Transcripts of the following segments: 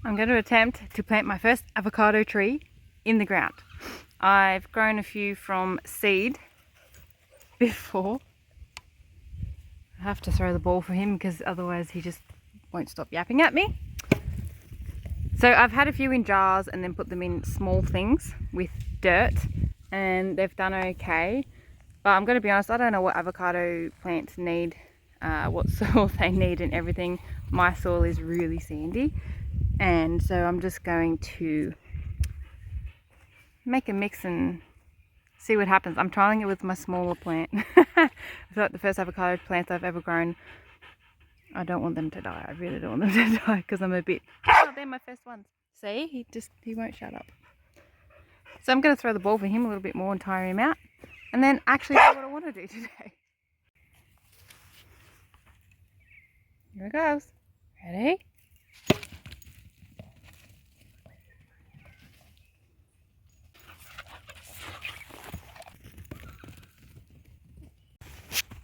I'm going to attempt to plant my first avocado tree in the ground. I've grown a few from seed before. I have to throw the ball for him because otherwise he just won't stop yapping at me. So I've had a few in jars and then put them in small things with dirt and they've done okay. But I'm going to be honest, I don't know what avocado plants need, what soil they need and everything. My soil is really sandy. And so I'm just going to make a mix and see what happens. I'm trialing it with my smaller plant. I feel like the first avocado plants I've ever grown, I don't want them to die. I really don't want them to die because I'm a bit, oh, they're my first ones. See, he won't shut up. So I'm going to throw the ball for him a little bit more and tire him out. And then actually do what I want to do today. Here it goes. Ready?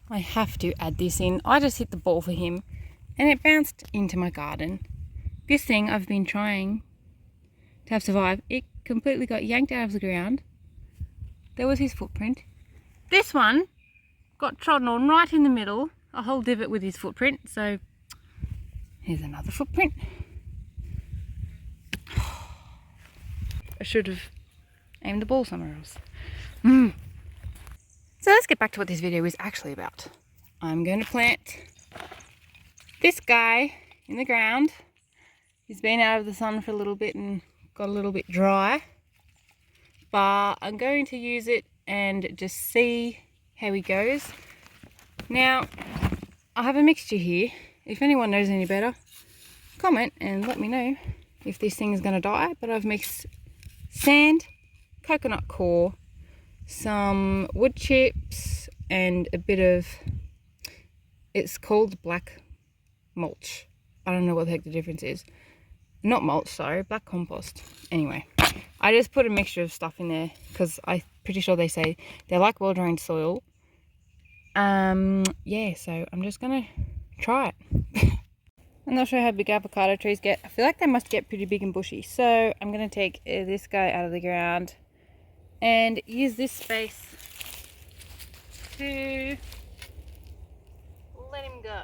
I have to add this in. I just hit the ball for him and it bounced into my garden. This thing I've been trying to have survived, it completely got yanked out of the ground. There was his footprint. This one got trodden on right in the middle, a whole divot with his footprint. So here's another footprint. I should have aimed the ball somewhere else. So let's get back to what this video is actually about. I'm going to plant this guy in the ground. He's been out of the sun for a little bit and got a little bit dry. But I'm going to use it and just see how he goes. Now, I have a mixture here. If anyone knows any better, comment and let me know if this thing is going to die. But I've mixed sand, coconut core, some wood chips and a bit of, it's called black mulch. I don't know what the heck the difference is. Not mulch, sorry, black compost. Anyway, I just put a mixture of stuff in there because I'm pretty sure they say they like well-drained soil. Yeah, so I'm just gonna try it. I'm not sure how big avocado trees get. I feel like they must get pretty big and bushy. So I'm gonna take this guy out of the ground and use this space to let him go.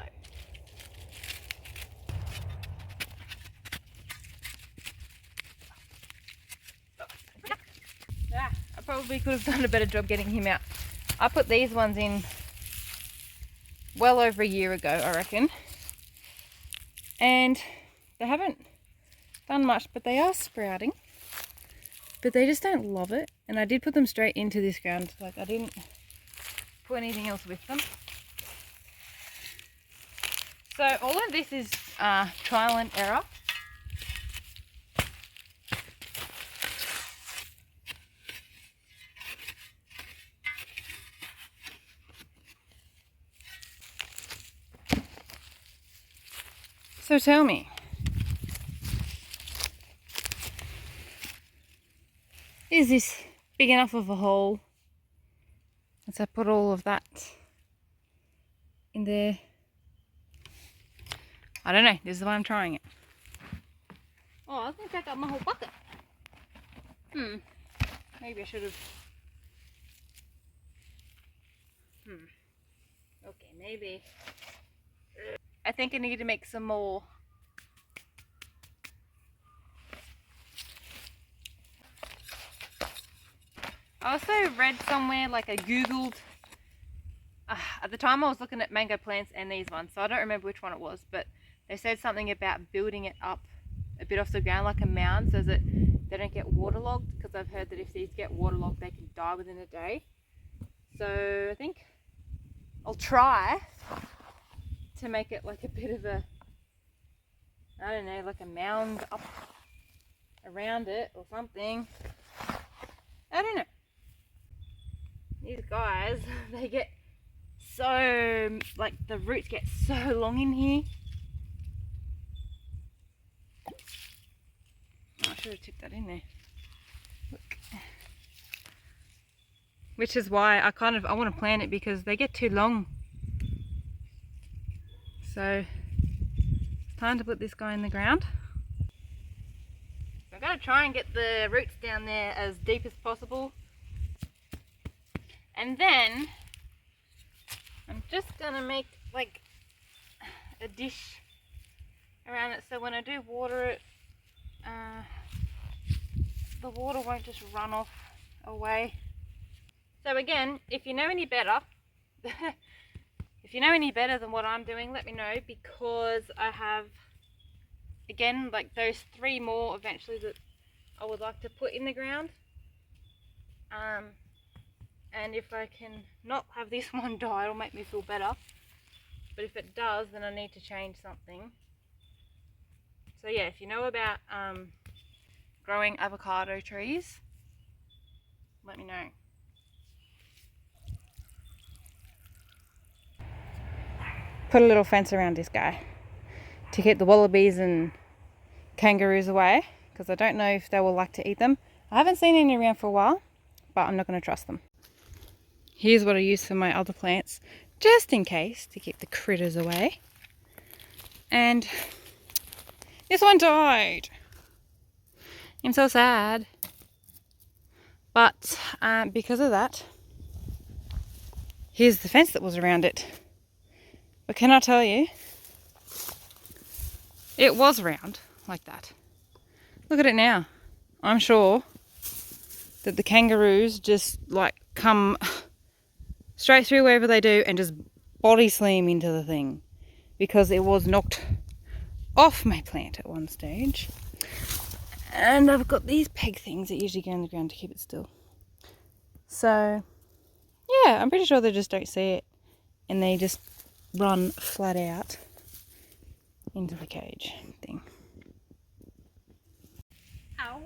I probably could have done a better job getting him out. I put these ones in well over a year ago, I reckon. And they haven't done much, but they are sprouting. But they just don't love it. And I did put them straight into this ground. Like, I didn't put anything else with them. So all of this is trial and error. So tell me, is this big enough of a hole? As I put all of that in there. I don't know, this is why I'm trying it. Oh, I think I got my whole bucket. Maybe I should have. Okay, maybe. I think I need to make some more. I also read somewhere, like I googled, at the time I was looking at mango plants and these ones, so I don't remember which one it was, but they said something about building it up a bit off the ground like a mound so that they don't get waterlogged, because I've heard that if these get waterlogged they can die within a day. So I think I'll try to make it like a bit of a, I don't know, like a mound up around it or something. I don't know. These guys, they get so, like the roots get so long in here. Oh, I should have tipped that in there. Look. Which is why I want to plant it, because they get too long. So it's time to put this guy in the ground. got to try and get the roots down there as deep as possible. And then I'm just going to make like a dish around it, so when I do water it, the water won't just run off away. So again, if you know any better, if you know any better than what I'm doing, let me know, because I have, again, like those 3 more eventually that I would like to put in the ground. And if I can not have this one die, it'll make me feel better. But if it does, then I need to change something. So yeah, if you know about growing avocado trees, let me know. Put a little fence around this guy to keep the wallabies and kangaroos away, because I don't know if they will like to eat them. I haven't seen any around for a while, but I'm not going to trust them. Here's what I use for my other plants, just in case, to keep the critters away. And this one died. I'm so sad. But because of that, here's the fence that was around it. But can I tell you, it was round like that. Look at it now. I'm sure that the kangaroos just like come straight through wherever they do and just body slam into the thing, because it was knocked off my plant at one stage. And I've got these peg things that usually go in the ground to keep it still. So yeah, I'm pretty sure they just don't see it and they just run flat out into the cage thing. Ow.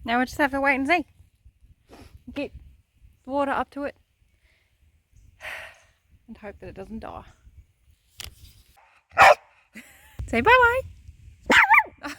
Now we'll just have to wait and see. Get water up to it and hope that it doesn't die. Say bye bye.